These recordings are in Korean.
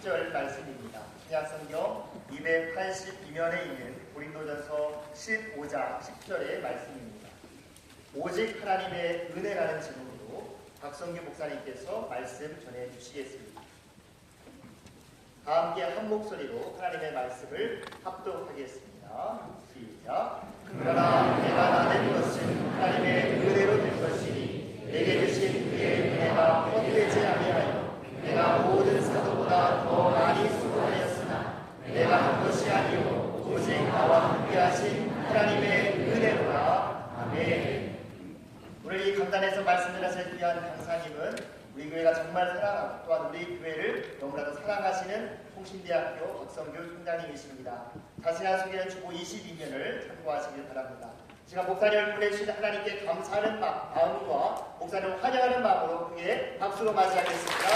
10절 말씀입니다. 신약성경 282면에 있는 고린도전서 15장 10절의 말씀입니다. 오직 하나님의 은혜라는 제목으로 박성규 목사님께서 말씀 전해주시겠습니다. 다 함께 한 목소리로 하나님의 말씀을 합독하겠습니다. 시작. 그러나 내가 나된 것은 하나님의 은혜로 된 것이니 내게 주신 그의 은혜가 헛되지 아니하여 내가 모든 사도보다 더 많이 수고하였으나 내가 한 것이 아니요 오직 나와 함께 하신 하나님의 은혜로라. 아멘. 오늘 이 강단에서 말씀을 하실 귀한 강사님은 우리 교회가 정말 사랑하고 또한 우리 교회를 너무나도 사랑하시는 홍신대학교 박성규 총장님이십니다. 자세한 소개는 주보 22면을 참고하시길 바랍니다. 제가 목사님을 보내주신 하나님께 감사하는 마음과 목사님을 환영하는 마음으로 그의 박수로 맞이하겠습니다.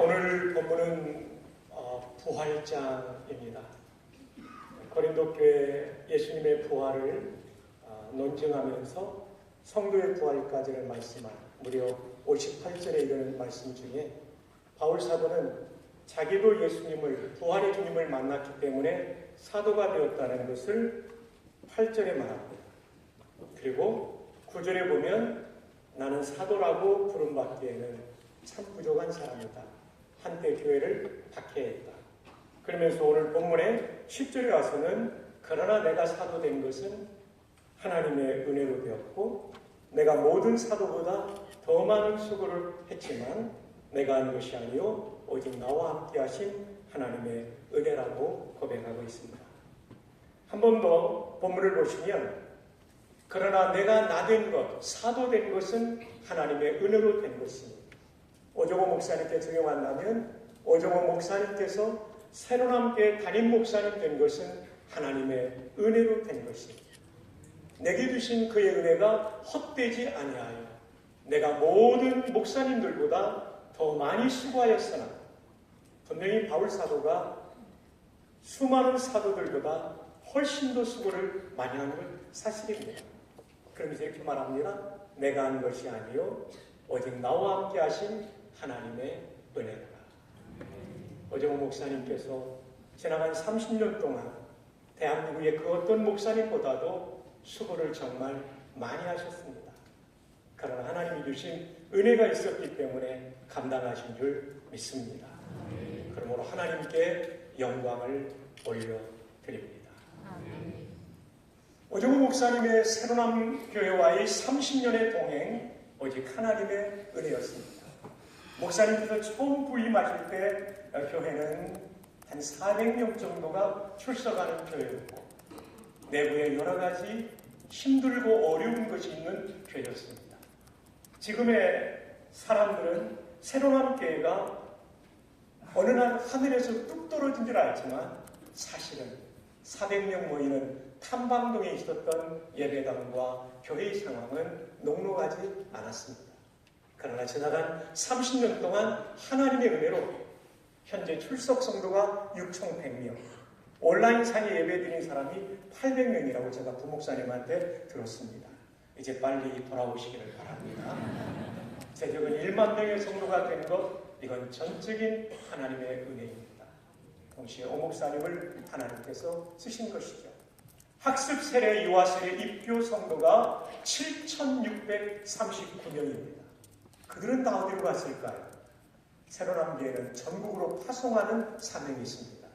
오늘 본문은 부활장입니다. 고린도 교회 예수님의 부활을 논증하면서 성도의 부활까지를 말씀한 무려 58절에 이르는 말씀 중에 바울 사도는 자기도 예수님을 부활의 주님을 만났기 때문에 사도가 되었다는 것을 8절에 말합니다. 그리고 9절에 보면 나는 사도라고 부름받기에는 참 부족한 사람이다. 한때 교회를 박해했다. 그러면서 오늘 본문의 10절에 와서는 그러나 내가 사도 된 것은 하나님의 은혜로 되었고 내가 모든 사도보다 더 많은 수고를 했지만 내가 한 것이 아니요 오직 나와 함께 하신 하나님의 은혜라고 고백하고 있습니다. 한 번 더 본문을 보시면 그러나 내가 나된 것, 사도 된 것은 하나님의 은혜로 된 것입니다. 오정호 목사님께 적용한다면 오정호 목사님께서 새로남교회 담임 목사님 된 것은 하나님의 은혜로 된 것입니다. 내게 주신 그의 은혜가 헛되지 아니하여 내가 모든 목사님들보다 더 많이 수고하였으나 분명히 바울 사도가 수많은 사도들보다 훨씬 더 수고를 많이 한 건 사실입니다. 그러면서 이렇게 말합니다. 내가 한 것이 아니요 오직 나와 함께 하신 하나님의 은혜라. 오정호 목사님께서 지나간 30년 동안 대한민국의 그 어떤 목사님보다도 수고를 정말 많이 하셨습니다. 그러나 하나님이 주신 은혜가 있었기 때문에 감당하신 줄 믿습니다. 그러므로 하나님께 영광을 올려드립니다. 오정호 목사님의 새로남 교회와의 30년의 동행 오직 하나님의 은혜였습니다. 목사님께서 처음 부임하실 때 교회는 한 400명 정도가 출석하는 교회였고 내부에 여러 가지 힘들고 어려운 것이 있는 교회였습니다. 지금의 사람들은 새로운 교회가 어느 날 하늘에서 뚝 떨어진 줄 알지만 사실은 400명 모이는 탐방동에 있었던 예배당과 교회의 상황은 녹록하지 않았습니다. 그러나 지나간 30년 동안 하나님의 은혜로 현재 출석 성도가 6,100명, 온라인상에 예배드린 사람이 800명이라고 제가 부목사님한테 들었습니다. 이제 빨리 돌아오시기를 바랍니다. 제적은 1만 명의 성도가 된 것, 이건 전적인 하나님의 은혜입니다. 동시에 오목사님을 하나님께서 쓰신 것이죠. 학습 세례 유아세례 입교 성도가 7,639명입니다. 그들은 다 어디로 갔을까요? 새로남교회는 전국으로 파송하는 사명이 있습니다.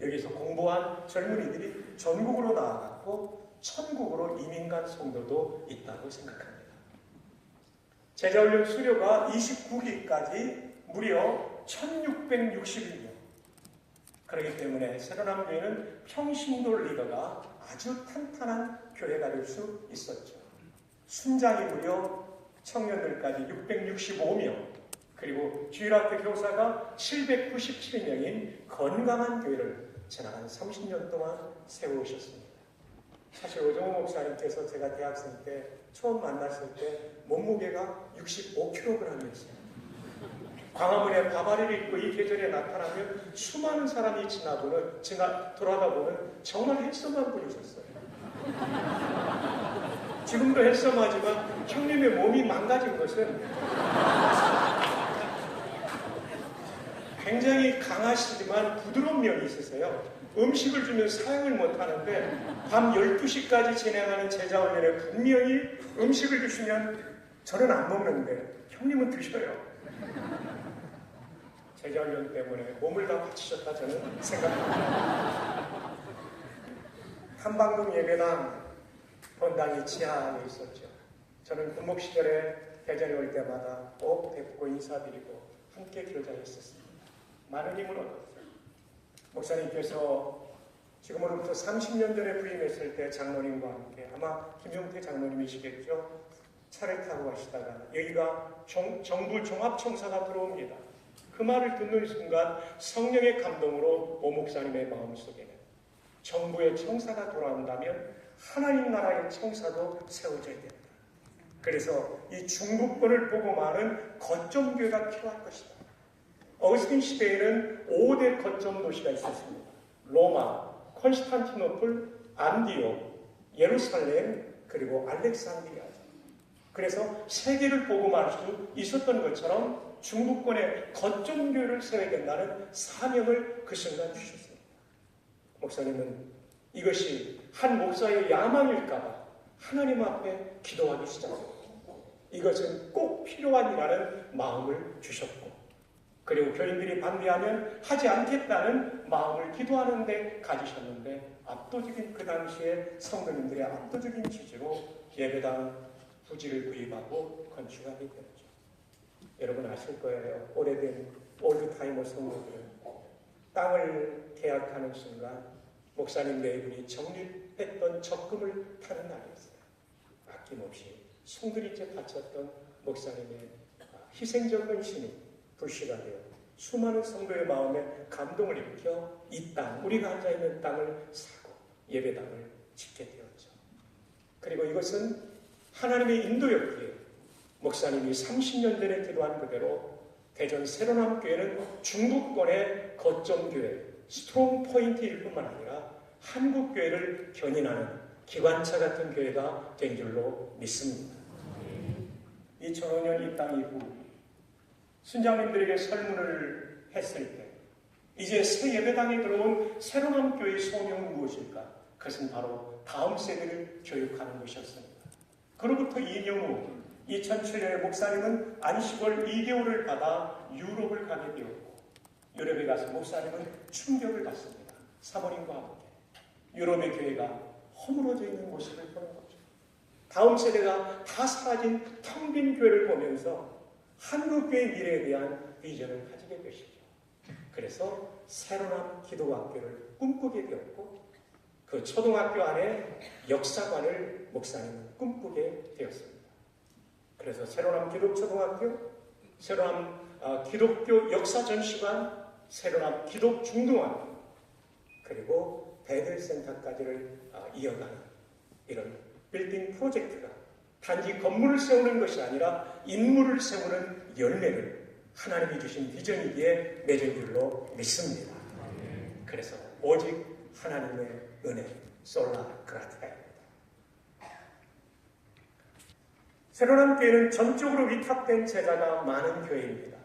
여기서 공부한 젊은이들이 전국으로 나아갔고 천국으로 이민간 성도도 있다고 생각합니다. 제자훈련 수료가 29기까지 무려 1661명. 그렇기 때문에 새로남교회는 평신도 리더가 아주 탄탄한 교회가 될 수 있었죠. 순장이 무려 청년들까지 665명, 그리고 주일학교 교사가 797명인 건강한 교회를 지난 30년 동안 세우셨습니다. 사실 오정호 목사님께서 제가 대학생 때 처음 만났을 때 몸무게가 65kg이었어요. 광화문에 바바리를 입고 이 계절에 나타나면 수많은 사람이 돌아다보는 정말 핸섬한 분이셨어요. 지금도 헬섬하지만 형님의 몸이 망가진 것은 굉장히 강하시지만 부드러운 면이 있으세요. 음식을 주면 사용을 못하는데 밤 12시까지 진행하는 제자훈련에 분명히 음식을 주시면 저는 안 먹는데 형님은 드셔요. 제자훈련 때문에 몸을 다 바치셨다 저는 생각합니다. 한방동 예배당 본당이 지하에 있었죠. 저는 군목 시절에 대전에 올 때마다 꼭 뵙고 인사드리고 함께 교제했었습니다. 많은 힘을 얻었어요. 목사님께서 지금으로부터 30년 전에 부임했을 때 장로님과 함께 아마 김용태 장로님이시겠죠. 차를 타고 가시다가 여기가 정부 종합청사가 들어옵니다. 그 말을 듣는 순간 성령의 감동으로 오 목사님의 마음속에는 정부의 청사가 돌아온다면 하나님 나라의 청사도 세워져야 된다. 그래서 이 중부권을 보고 많은 거점교회가 필요할 것이다. 어거스틴 시대에는 5대 거점 도시가 있었습니다. 로마, 콘스탄티노플, 안디옥, 예루살렘, 그리고 알렉산드리아죠. 그래서 세계를 보고 말 수 있었던 것처럼 중부권에 거점교회를 세워야 된다는 사명을 그 순간 주셨습니다. 목사님은 이것이 한 목사의 야망일까봐 하나님 앞에 기도하기 시작했고 이것은 꼭 필요한 일이라는 마음을 주셨고 그리고 교인들이 반대하면 하지 않겠다는 마음을 기도하는 데 가지셨는데 압도적인 그 당시에 성도님들의 압도적인 지지로 예배당 부지를 구입하고 건축하게 되었죠. 여러분 아실 거예요. 오래된 올드타이머 성도들은 땅을 계약하는 순간 목사님 네 분이 적립했던 적금을 타는 날이었어요. 아낌없이 송두리째 바쳤던 목사님의 희생적 헌신이 불씨가 되어 수많은 성도의 마음에 감동을 일으켜 이 땅, 우리가 앉아있는 땅을 사고 예배당을 짓게 되었죠. 그리고 이것은 하나님의 인도였기에 목사님이 30년 전에 기도한 그대로 대전 새로남교회는 중부권의 거점교회, 스트롱 포인트일 뿐만 아니라 한국교회를 견인하는 기관차 같은 교회가 된 줄로 믿습니다. 2005년 입당 이후 순장님들에게 설문을 했을 때 이제 새 예배당에 들어온 새로남교회의 소명은 무엇일까? 그것은 바로 다음 세대를 교육하는 것이었습니다. 그로부터 2년 후 2007년에 목사님은 안식월 2개월을 받아 유럽을 가게 되었고 유럽에 가서 목사님은 충격을 받습니다. 사모님과 함께 유럽의 교회가 허물어져 있는 모습을 보는 거죠. 다음 세대가 다 사라진 텅 빈 교회를 보면서 한국교회의 미래에 대한 비전을 가지게 되시죠. 그래서 새로남 기독학교를 꿈꾸게 되었고 그 초등학교 안에 역사관을 목사님은 꿈꾸게 되었습니다. 그래서 새로남 기독초등학교, 새로남 기독교 역사전시관, 새로남 기독중등학교 그리고 배들센터까지를 이어가는 이런 빌딩 프로젝트가 단지 건물을 세우는 것이 아니라 인물을 세우는 열매를 하나님이 주신 비전이기에 맺은 줄로 믿습니다. 그래서 오직 하나님의 은혜, 솔라 그라티아입니다. 새로운 교회는 전적으로 위탁된 제자가 많은 교회입니다.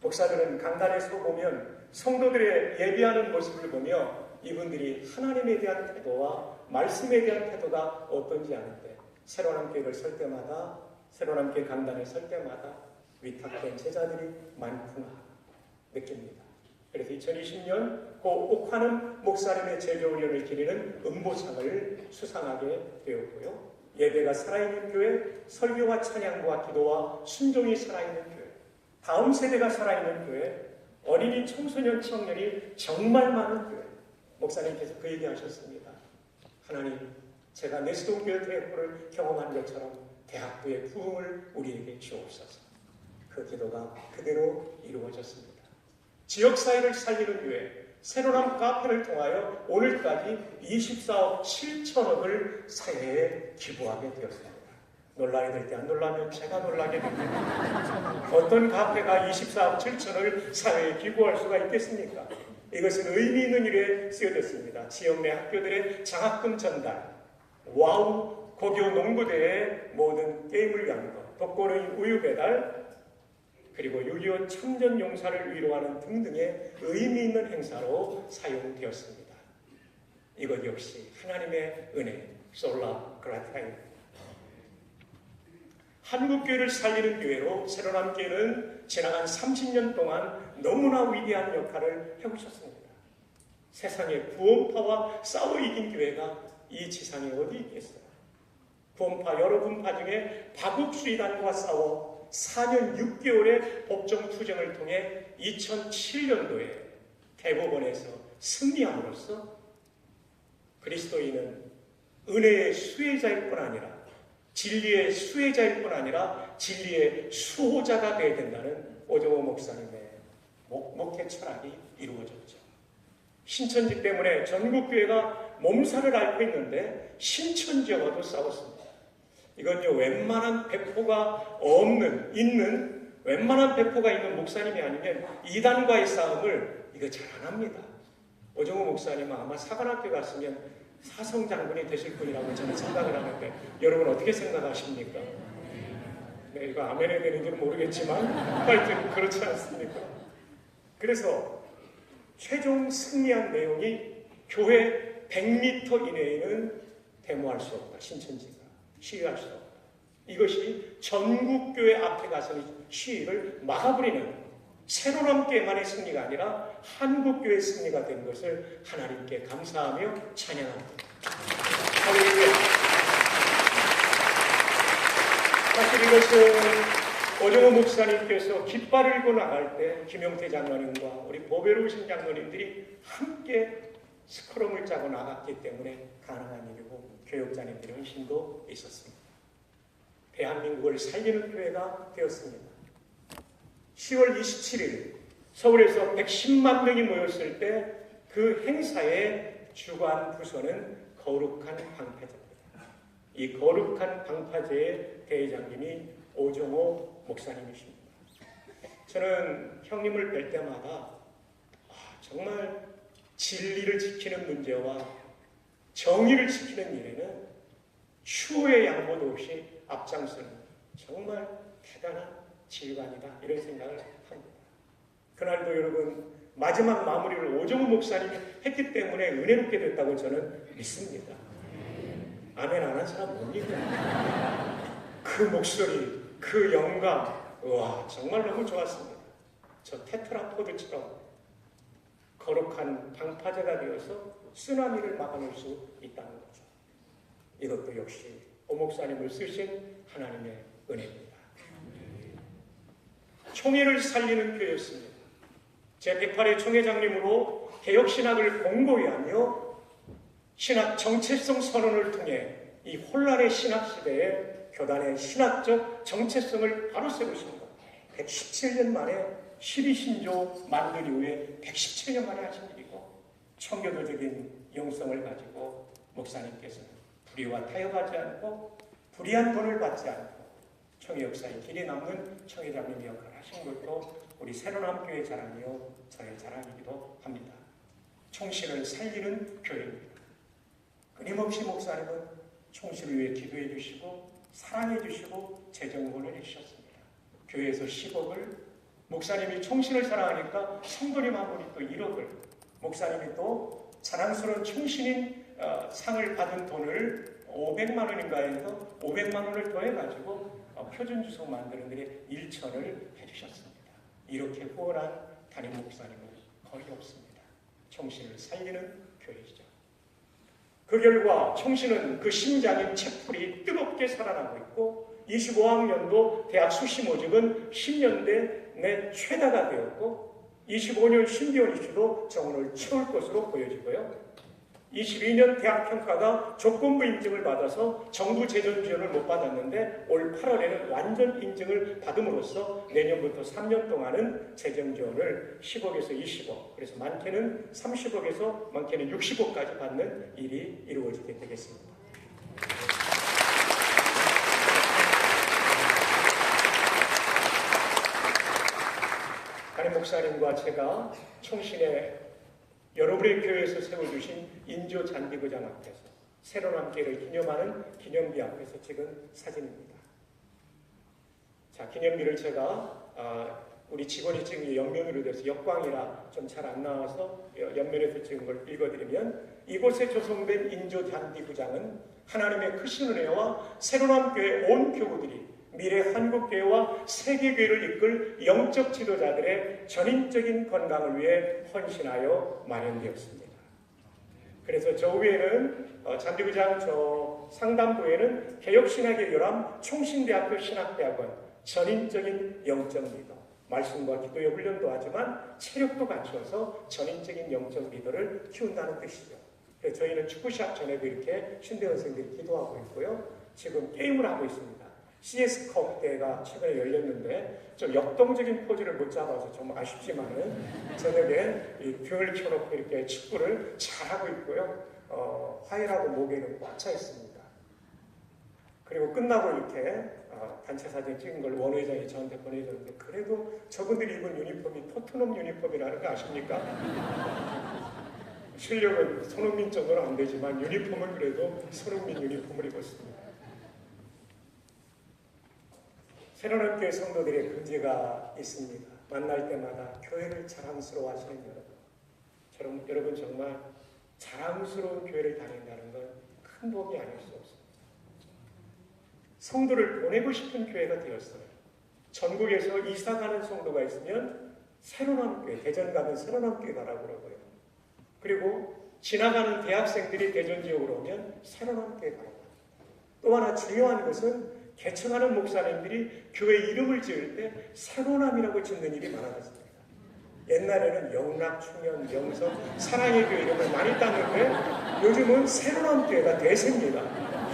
목사들은 강단에서 보면 성도들의 예배하는 모습을 보며 이분들이 하나님에 대한 태도와 말씀에 대한 태도가 어떤지 아는데 새로운 교회를 설 때마다 새로운 교회 강단에 설 때마다 위탁된 제자들이 많구나 느낍니다. 그래서 2020년 고 옥화는 목사님의 제자훈련을 기리는 음보상을 수상하게 되었고요. 예배가 살아있는 교회, 설교와 찬양과 기도와 순종이 살아있는 교회, 다음 세대가 살아있는 교회, 어린이, 청소년, 청년이 정말 많은 교회. 목사님께서 그 얘기하셨습니다. 하나님, 제가 내수동교회 대학부를 경험한 것처럼 대학부의 부흥을 우리에게 주옵소서. 그 기도가 그대로 이루어졌습니다. 지역사회를 살리는 교회, 새로운 카페를 통하여 오늘까지 24억 7천억을 사회에 기부하게 되었습니다. 놀라게 될 때 안 놀라면 제가 놀라게 됩니다. 어떤 카페가 24억 7천억을 사회에 기부할 수가 있겠습니까? 이것은 의미 있는 일에 쓰여졌습니다. 지역 내 학교들의 장학금 전달, 와우 고교 농구대회 모든 게임을 위한 것, 독거노인 우유 배달, 그리고 6.25 참전 용사를 위로하는 등등의 의미 있는 행사로 사용되었습니다. 이것 역시 하나님의 은혜, 솔라 그라타입니다. 한국교회를 살리는 교회로 새로남교회는 지나간 30년 동안 너무나 위대한 역할을 해오셨습니다. 세상의 구원파와 싸워 이긴 교회가 이 지상에 어디 있겠어요? 구원파 여러 분파 중에 박욱수 이단과 싸워 4년 6개월의 법정 투쟁을 통해 2007년도에 대법원에서 승리함으로써 그리스도인은 은혜의 수혜자일 뿐 아니라 진리의 수혜자일 뿐 아니라 진리의 수호자가 되어야 된다는 오정호 목사님의 목회 철학이 이루어졌죠. 신천지 때문에 전국교회가 몸살을 앓고 있는데 신천지와도 싸웠습니다. 이건요, 웬만한 배포가 웬만한 배포가 있는 목사님이 아니면 이단과의 싸움을 이거 잘 안 합니다. 오정호 목사님은 아마 사관학교 갔으면 사성장군이 되실 분이라고 저는 생각을 하는데 여러분 어떻게 생각하십니까? 네, 이거 아멘이 되는지는 모르겠지만 하여튼 그렇지 않습니까? 그래서 최종 승리한 내용이 교회 100m 이내에는 데모할 수 없다. 신천지가 시위할 수 없다. 이것이 전국교회 앞에 가서 시위를 막아버리는 새로남교회만의 승리가 아니라 한국교회의 승리가 된 것을 하나님께 감사하며 찬양합니다. 할렐루야. 사실 이것은 오정호 목사님께서 깃발을 들고 나갈 때 김용태 장로님과 우리 보배로우신 장로님들이 함께 스크럼을 짜고 나갔기 때문에 가능한 일이고 교역자님들의 헌신도 있었습니다. 대한민국을 살리는 교회가 되었습니다. 10월 27일 서울에서 110만 명이 모였을 때 그 행사의 주관 부서는 거룩한 방파제입니다. 이 거룩한 방파제의 대회장님이 오정호 목사님이십니다. 저는 형님을 뵐 때마다 정말 진리를 지키는 문제와 정의를 지키는 일에는 추후의 양보도 없이 앞장서는 정말 대단한 질관이다 이런 생각을 합니다. 그날도 여러분 마지막 마무리를 오정호 목사님이 했기 때문에 은혜롭게 됐다고 저는 믿습니다. 아멘 안 한 사람 뭡니까? 그 목소리, 그 영감, 와 정말 너무 좋았습니다. 저 테트라포드처럼 거룩한 방파제가 되어서 쓰나미를 막아낼 수 있다는 거죠. 이것도 역시 오 목사님을 쓰신 하나님의 은혜입니다. 총회를 살리는 교회였습니다. 제108회 총회장님으로 개혁신학을 공고히 하며 신학 정체성 선언을 통해 이 혼란의 신학시대에 교단의 신학적 정체성을 바로 세우신 것. 117년 만에 12신조 만들 이후에 117년 만에 하신 일이고 청교도적인 영성을 가지고 목사님께서는 불의와 타협하지 않고 불의한 돈을 받지 않고 청회 역사에 길이 남는 청회장님 역할을 하신 것도 우리 새로남교회 자랑이요 저의 자랑이기도 합니다. 총신을 살리는 교회입니다. 끊임없이 목사님은 총신을 위해 기도해 주시고 사랑해 주시고 재정본을 해주셨습니다. 교회에서 10억을 목사님이 총신을 사랑하니까 성도님하고 또 1억을 목사님이 또 자랑스러운 총신인 상을 받은 돈을 500만 원인가 해서 500만 원을 더해가지고 표준주소 만드는 데 1천을 해주셨습니다. 이렇게 후원한 담임 목사님은 거의 없습니다. 총신을 살리는 교회이죠. 그 결과 총신은 그 심장인 채플이 뜨겁게 살아나고 있고 25학년도 대학 수시 모집은 10년대 내 최다가 되었고 25년 신비원 이슈도 정원을 채울 것으로 보여지고요. 22년 대학평가가 조건부 인증을 받아서 정부 재정 지원을 못 받았는데 올 8월에는 완전 인증을 받음으로써 내년부터 3년 동안은 재정 지원을 10억에서 20억, 그래서 많게는 30억에서 많게는 60억까지 받는 일이 이루어지게 되겠습니다. 담임 목사님과 제가 총신의 여러분의 교회에서 세워주신 인조 잔디구장 앞에서 새로운 함께를 기념하는 기념비 앞에서 찍은 사진입니다. 자, 기념비를 제가 우리 직원이 찍은 게 옆면으로 돼서 역광이라 좀 잘 안 나와서 옆면에서 찍은 걸 읽어드리면, 이곳에 조성된 인조 잔디구장은 하나님의 크신 은혜와 새로운 교회 온 교우들이 미래 한국교회와 세계교회를 이끌 영적 지도자들의 전인적인 건강을 위해 헌신하여 마련되었습니다. 그래서 저 위에는 잔디구장 저 상단부에는 개혁신학의 요람 총신대학교 신학대학원 전인적인 영적 리더, 말씀과 기도의 훈련도 하지만 체력도 갖추어서 전인적인 영적 리더를 키운다는 뜻이죠. 그래서 저희는 축구 시합 전에도 이렇게 신대원생들이 기도하고 있고요. 지금 게임을 하고 있습니다. CS컵 대회가 최근에 열렸는데 좀 역동적인 포즈를 못 잡아서 좀 아쉽지만은 저녁에 이 등을 켜놓고 이렇게 축구를 잘하고 있고요. 화이라고 목에는 꽉 차 있습니다. 그리고 끝나고 이렇게 단체 사진 찍은 걸 원 회장이 저한테 보내줬는데, 그래도 저분들이 입은 유니폼이 토트넘 유니폼이라는 거 아십니까? 실력은 손흥민 정도는 안 되지만 유니폼은 그래도 손흥민 유니폼을 입었습니다. 새로운 교회 성도들의 금지가 있습니다. 만날 때마다 교회를 자랑스러워 하시는 여러분. 여러분 정말 자랑스러운 교회를 다닌다는 건 큰 복이 아닐 수 없습니다. 성도를 보내고 싶은 교회가 되었어요. 전국에서 이사가는 성도가 있으면 새로운 교회, 대전 가면 새로운 교회 가라고 그러고요. 그리고 지나가는 대학생들이 대전 지역으로 오면 새로운 교회 가라고. 또 하나 중요한 것은 개척하는 목사님들이 교회 이름을 지을 때 새로남이라고 짓는 일이 많아졌습니다. 옛날에는 영락, 충현, 영성, 사랑의 교회 이름을 많이 땄는데 요즘은 새로남 교회가 대세입니다.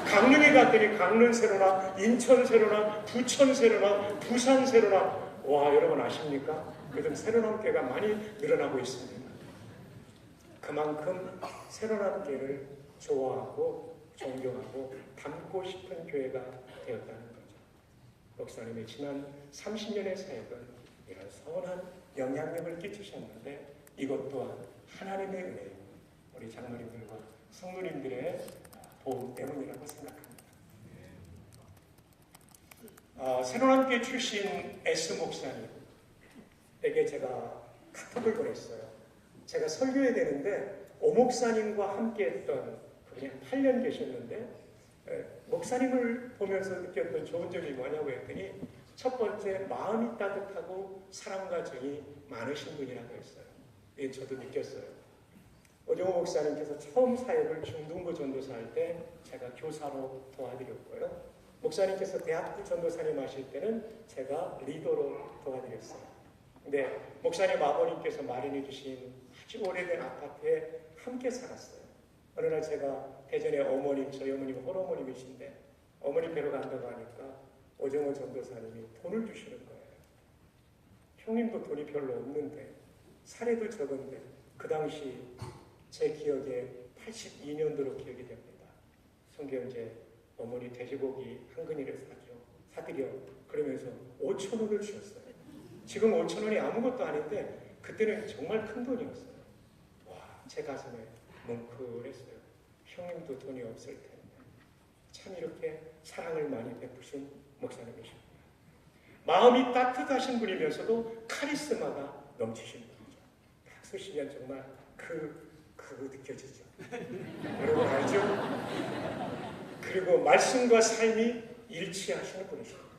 강릉에 갔더니 강릉 새로남, 인천 새로남, 부천 새로남, 부산 새로남. 와, 여러분 아십니까? 요즘 새로남 교회가 많이 늘어나고 있습니다. 그만큼 새로남 교회를 좋아하고 존경하고 닮고 싶은 교회가 되었다는 거죠. 목사님의 지난 30년의 사역은 이런 선한 영향력을 끼치셨는데, 이것 또한 하나님의 은혜요, 우리 장로님들과 성도님들의 도움 때문이라고 생각합니다. 새로운교회 출신 S 목사님에게 제가 카톡을 보냈어요. 제가 설교해야 되는데 오 목사님과 함께했던 그냥 8년 계셨는데, 목사님을 보면서 느꼈던 좋은 점이 뭐냐고 했더니 첫 번째, 마음이 따뜻하고 사랑과 정이 많으신 분이라고 했어요. 예, 저도 느꼈어요. 오정호 목사님께서 처음 사역을 중등부 전도사 할 때 제가 교사로 도와드렸고요. 목사님께서 대학부 전도사님 하실 때는 제가 리더로 도와드렸어요. 근데 목사님 아버님께서 마련해 주신 아주 오래된 아파트에 함께 살았어요. 어느 날 제가 대전에 어머님, 저희 어머님 홀어머님이신데 어머니 뵈러 간다고 하니까 오정호 전도사님이 돈을 주시는 거예요. 형님도 돈이 별로 없는데, 사례도 적은데, 그 당시 제 기억에 82년도로 기억이 됩니다. 송경제 어머니 돼지고기 한 근이를 사드려 그러면서 5,000원을 주셨어요. 지금 5,000원이 아무것도 아닌데 그때는 정말 큰 돈이었어요. 와, 제 가슴에 뭉클했어요. 형님도 돈이 없을 텐데 참 이렇게 사랑을 많이 베푸신 목사님이십니다. 마음이 따뜻하신 분이면서도 카리스마가 넘치신 분이죠. 딱 쓰시면 정말 그거 느껴지죠. 여러분 알죠? 그리고 말씀과 삶이 일치하시는 분이십니다.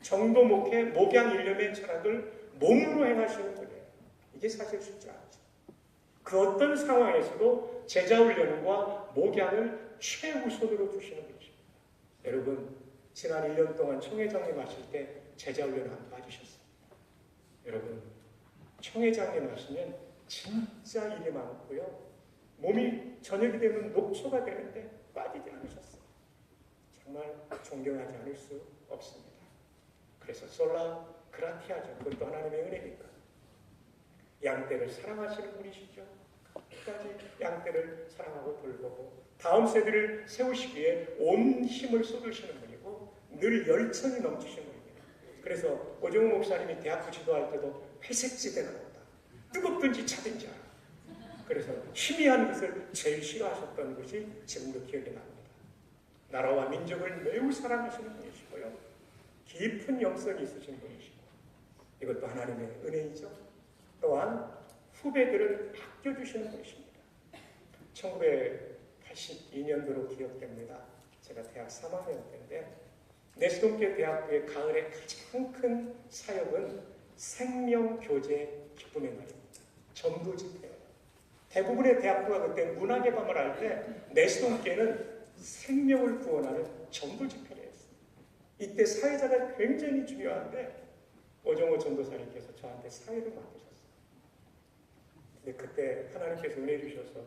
정도 목회, 목양 일념의 철학을 몸으로 행하시는 분이에요. 이게 사실 쉽지 않죠. 그 어떤 상황에서도 제자훈련과 목양을 최우선으로 두시는 분이십니다. 여러분, 지난 1년 동안 총회장님 하실 때 제자훈련 안 빠지셨습니다. 여러분, 총회장님 하시면 진짜 일이 많고요. 몸이 저녁이 되면 녹초가 되는데 빠지지 않으셨어요. 정말 존경하지 않을 수 없습니다. 그래서 솔라 그라티아죠. 그것도 하나님의 은혜니까. 양떼를 사랑하시는 분이시죠. 끝까지 양떼를 사랑하고 돌보고 다음 세대를 세우시기에 온 힘을 쏟으시는 분이고 늘 열정이 넘치시는 분입니다. 그래서 오정호 목사님이 대학교 지도할 때도 회색지대가 없다. 뜨겁든지 차든지 알아. 그래서 희미한 것을 제일 싫어하셨던 것이 지금도 기억이 납니다. 나라와 민족을 매우 사랑하시는 분이시고요. 깊은 영성이 있으신 분이시고 이것도 하나님의 은혜이죠. 또한 후배들을 아껴주시는 분이십니다. 1982년도로 기억됩니다. 제가 대학 3학년 때인데 내수동계 대학교의 가을에 가장 큰 사역은 생명교제 기쁨의 날입니다. 전도 집회예요. 대부분의 대학교가 그때 문학의 밤을 할 때 내수동계는 생명을 구원하는 전도 집회를 했어요. 이때 사회자가 굉장히 중요한데 오정호 전도사님께서 저한테 사회를 맡으셨어요. 근데 그때 하나님께서 은혜 주셔서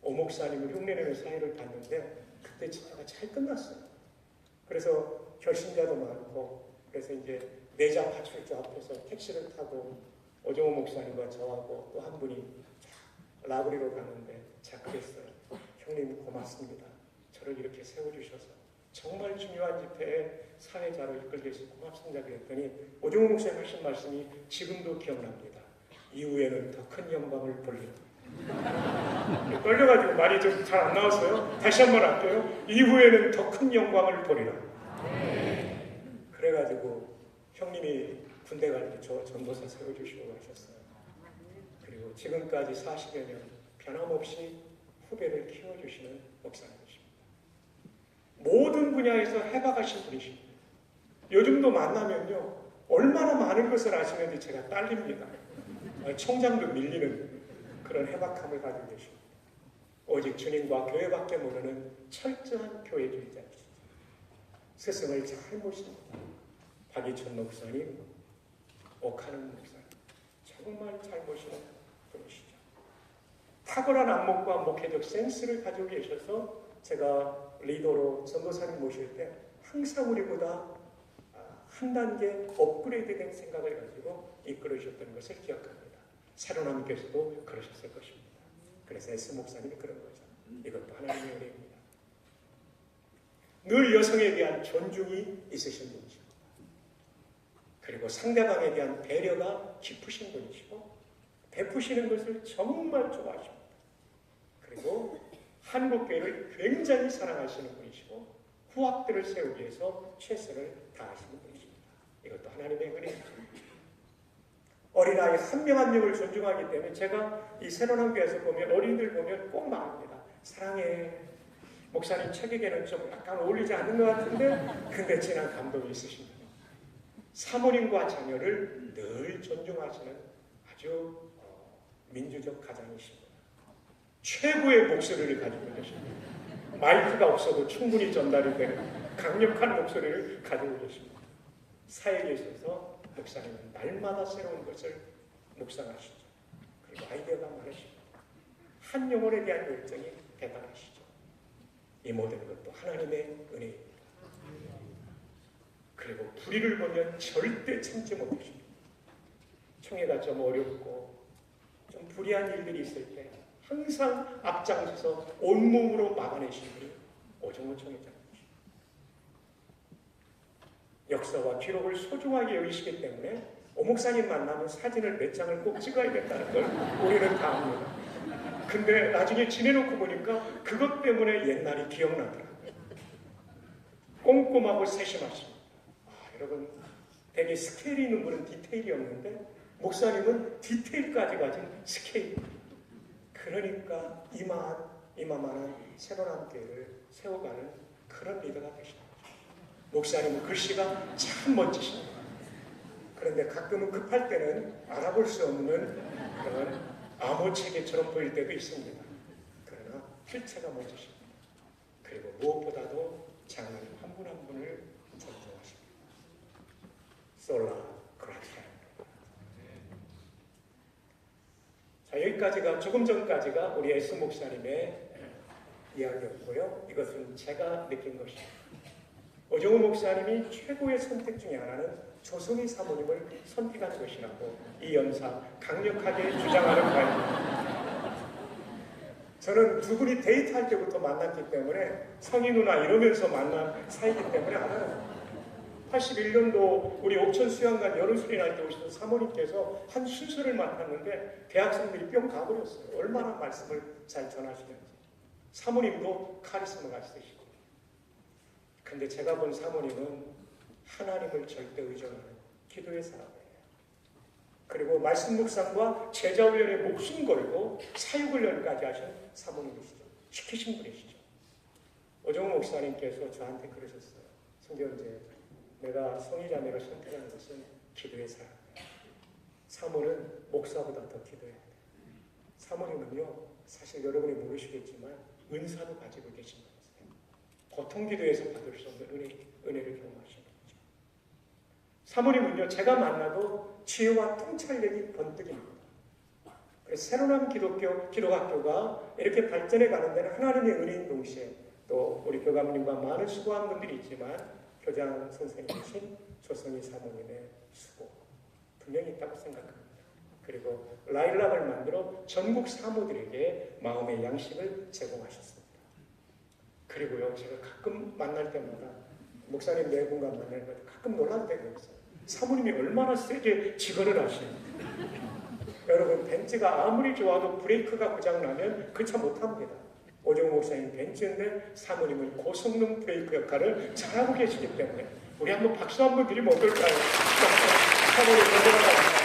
오 목사님을 흉내내는 사회를 봤는데 그때 집회가 잘 끝났어요. 그래서 결신자도 많고 그래서 이제 내자 파출소 앞에서 택시를 타고 오정호 목사님과 저하고 또 한 분이 라브리로 가는데 제가 그랬어요. 형님 고맙습니다. 저를 이렇게 세워주셔서 정말 중요한 집회에 사회자로 이끌게 해서 고맙습니다. 그랬더니 오정호 목사님 하신 말씀이 지금도 기억납니다. 이후에는 더 큰 영광을 보리라. 떨려가지고 말이 좀 잘 안 나왔어요. 다시 한번 할게요. 이후에는 더 큰 영광을 보리라. 그래가지고 형님이 군대 갈 때 저 전도사 세워주시고 가셨어요. 그리고 지금까지 40여 년 변함없이 후배를 키워주시는 목사님이십니다. 모든 분야에서 해박하신 분이십니다. 요즘도 만나면요 얼마나 많은 것을 아시는지 제가 딸립니다. 총장도 밀리는 그런 해박함을 가지고 계십니다. 오직 주님과 교회밖에 모르는 철저한 교회주의자이십니다. 스승을 잘 모십니다. 박이천 목사님, 옥하는 목사님 정말 잘 모시는 분이시죠. 탁월한 안목과 목회적 센스를 가지고 계셔서 제가 리더로 전도사님 모실 때 항상 우리보다 한 단계 업그레이드된 생각을 가지고 이끌어주셨던 것을 기억합니다. 새로남께서도 그러셨을 것입니다. 그래서 S 목사님이 그런 거죠. 이것도 하나님의 은혜입니다. 늘 여성에 대한 존중이 있으신 분이십니다. 그리고 상대방에 대한 배려가 깊으신 분이시고 베푸시는 것을 정말 좋아하십니다. 그리고 한국교회를 굉장히 사랑하시는 분이시고 후학들을 세우기 위해서 최선을 다하시는 분이십니다. 이것도 하나님의 은혜입니다. 어린아이 한 명 한 명을 존중하기 때문에 제가 이 새로남교회에서 보면 어린이들 보면 꼭 말합니다. 사랑해. 목사님 책에게는 좀 약간 어울리지 않는 것 같은데 근데 진한 감동이 있으십니다. 사모님과 자녀를 늘 존중하시는 아주 민주적 가장이십니다. 최고의 목소리를 가지고 계십니다. 마이크가 없어도 충분히 전달이 되는 강력한 목소리를 가지고 계십니다. 사역에 있어서 목사님은 날마다 새로운 것을 묵상하시죠. 그리고 아이디어가 많으십니다. 한 영혼에 대한 열정이 대단하시죠. 이 모든 것도 하나님의 은혜입니다. 그리고 불의를 보면 절대 참지 못하십니다. 총회가 좀 어렵고 좀 불의한 일들이 있을 때 항상 앞장서서 온몸으로 막아내시는 분이 오정호 총회장입니다. 역사와 기록을 소중하게 여기시기 때문에 오 목사님 만나면 사진을 몇 장을 꼭 찍어야겠다는 걸 우리는 다 압니다. 근데 나중에 지내놓고 보니까 그것 때문에 옛날이 기억나더라고요. 꼼꼼하고 세심하십니다. 여러분, 되게 스케일이 있는 분은 디테일이 없는데 목사님은 디테일까지 가진 스케일. 그러니까 이마만한 새로남교회를 세워가는 그런 리더가 되십니다. 목사님은 글씨가 참 멋지십니다. 그런데 가끔은 급할 때는 알아볼 수 없는 그런 암호체계처럼 보일 때도 있습니다. 그러나 필체가 멋지십니다. 그리고 무엇보다도 장로님 한 분 한 분을 존중하십니다. 솔라 그라티아. 자, 여기까지가 조금 전까지가 우리 S 목사님의 이야기였고요. 이것은 제가 느낀 것입니다. 오정호 목사님이 최고의 선택 중에 하나는 조성희 사모님을 선택한 것이라고 이 연사 강력하게 주장하는 바입니다. 저는 두 분이 데이트할 때부터 만났기 때문에 성희 누나 이러면서 만난 사이기 때문에 알아요. 81년도 우리 옥천 수양관 여름수리 날 때 오시던 사모님께서 한 순서를 맡았는데 대학생들이 뿅 가버렸어요. 얼마나 말씀을 잘 전하시는지. 사모님도 카리스마가 있으시고. 근데 제가 본 사모님은 하나님을 절대 의존하는 기도의 사람이에요. 그리고 말씀 묵상과 제자 훈련에 목숨 걸고 사육 훈련까지 하신 사모님이시죠. 시키신 분이시죠. 오정호 목사님께서 저한테 그러셨어요. 성경제, 내가 성의자매를 선택하는 것은 기도의 사람이야. 사모는 목사보다 더 기도해야 돼. 사모님은요, 사실 여러분이 모르시겠지만 은사도 가지고 계신 분이세요. 보통 기도에서 받을 수 없는 은혜를 경험하시는 거죠. 사모님은요, 제가 만나도 지혜와 통찰력이 번뜩입니다. 그래서 새로운 기독교가 이렇게 발전해 가는 데는 하나님의 은혜인 동시에 또 우리 교감님과 많은 수고한 분들이 있지만 교장 선생님이신 조성희 사모님의 수고 분명히 있다고 생각합니다. 그리고 라일락을 만들어 전국 사모들에게 마음의 양식을 제공하셨습니다. 그리고요, 제가 가끔 만날 때마다 목사님 네 분과 만날 때 가끔 놀랄 때가 있어요. 사모님이 얼마나 세게 직언을 하시는지. 여러분, 벤츠가 아무리 좋아도 브레이크가 고장나면 그 차 못합니다. 오정호 목사님 벤츠인데 사모님은 고성능 브레이크 역할을 잘하고 계시기 때문에 우리 한번 박수 한번 드리면 어떨까요? 사모님 건강하다.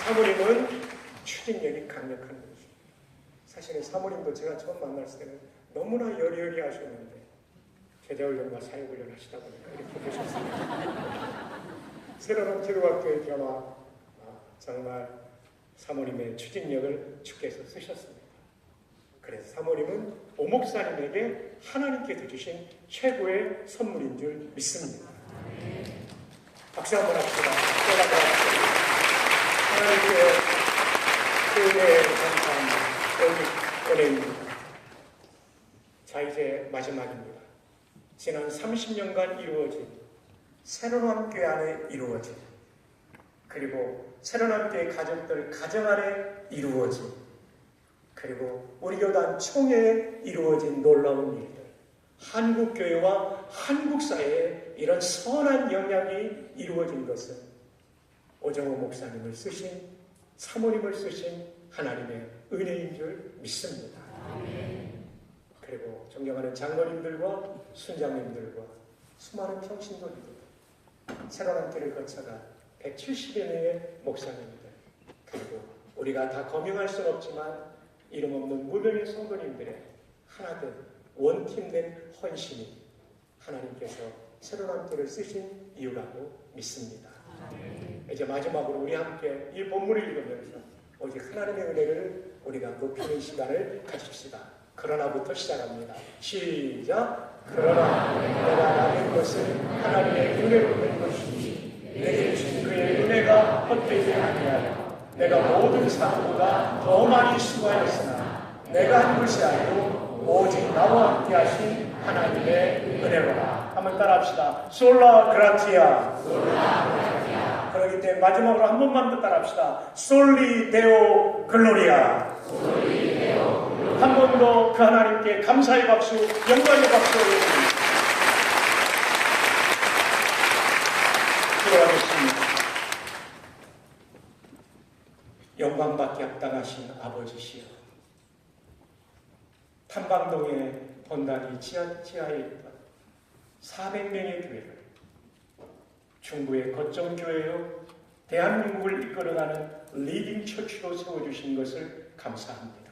사모님은 추진력이 강력한 분이십니다. 사실은 사모님도 제가 처음 만났을 때는 너무나 여리여리 하셨는데 제자훈련과 사역훈련 하시다 보니까 이렇게 되셨습니다. 새로운 기독학교의 변화, 정말 사모님의 추진력을 주께서 쓰셨습니다. 그래서 사모님은 오목사님에게 하나님께서 주신 최고의 선물인 줄 믿습니다. 박수 한번 합시다. 하나님께 은혜에 감사합니다. 은혜입니다. 자, 이제 마지막입니다. 지난 30년간 이루어진 새로운 교회 안에 이루어진, 그리고 새로운 교회 가족들 가정 안에 이루어진, 그리고 우리 교단 총회에 이루어진 놀라운 일들, 한국 교회와 한국 사회에 이런 선한 영향이 이루어진 것은 오정호 목사님을 쓰신, 사모님을 쓰신 하나님의 은혜인 줄 믿습니다. 그리고 존경하는 장로님들과 순장님들과 수많은 평신도님들, 새로운 길을 거쳐간 170여 명의 목사님들, 그리고 우리가 다 거명할 수는 없지만 이름 없는 무명의 성도님들의 하나된 원팀된 헌신이 하나님께서 새로운 길을 쓰신 이유라고 믿습니다. 이제 마지막으로 우리 함께 이 본문을 읽으면서 오직 하나님의 은혜를 우리가 높이는 시간을 가집시다. 그러나부터 시작합니다. 시작. 그러나 내가 나는 것은 하나님의 은혜로 된 것이니 내게 주신 그의 은혜가 헛되지 아니하여 내가 모든 사람보다 더 많이 수고하였으나 내가 한 것이 아니고 오직 나와 함께 하신 하나님의 은혜로라. 한번 따라합시다. 솔라 그라티아. 그러기 때문에 마지막으로 한 번만 더 따라합시다. 솔리 데오 글로리아. 한 번 더 그 하나님께 감사의 박수, 영광의 박수 올려드립니다. 기도하겠습니다. 영광받기 합당하신 아버지시여, 탐방동의 본단이 지하에 있던 400명의 교회를 중부의 거점교회요 대한민국을 이끌어가는 리딩 처치로 세워주신 것을 감사합니다.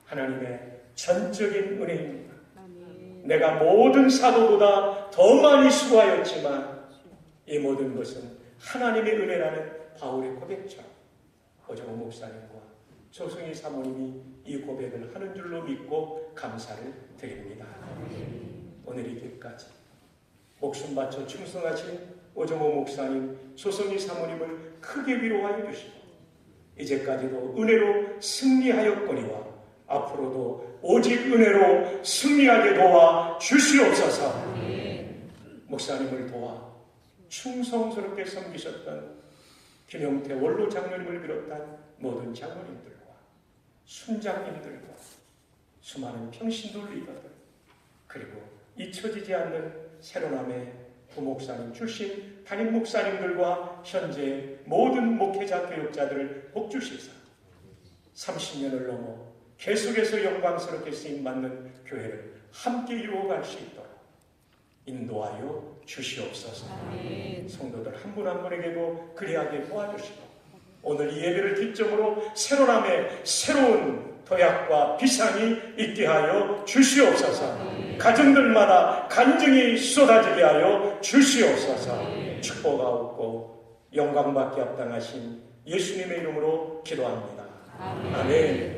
하나님의 전적인 은혜입니다. 내가 모든 사도보다 더 많이 수고하였지만 이 모든 것은 하나님의 은혜라는 바울의 고백처럼 오정호 목사님과 조승희 사모님이 이 고백을 하는 줄로 믿고 감사를 드립니다. 오늘 이때까지 목숨 바쳐 충성하신 오정호 목사님, 조승희 사모님을 크게 위로하여 주시고 이제까지도 은혜로 승리하였거니와 앞으로도 오직 은혜로 승리하게 도와 주시옵소서. 목사님을 도와 충성스럽게 섬기셨던 김용태 원로 장로님을 비롯한 모든 장로님들과 순장님들과 수많은 평신도 리더들, 그리고 잊혀지지 않는 새로남의 부목사님 출신 담임 목사님들과 현재 모든 목회자 교육자들을 복주시사 30년을 넘어 계속해서 영광스럽게 쓰임받는 교회를 함께 이루어갈 수 있도록 인도하여 주시옵소서. 성도들 한 분 한 분에게도 그리하게 도와주시고 오늘 이 예배를 기점으로 새로남의 새로운 도약과 비상이 있게 하여 주시옵소서. 가정들마다 간증이 쏟아지게 하여 주시옵소서. 축복하옵고 영광받게 합당하신 예수님의 이름으로 기도합니다. 아멘.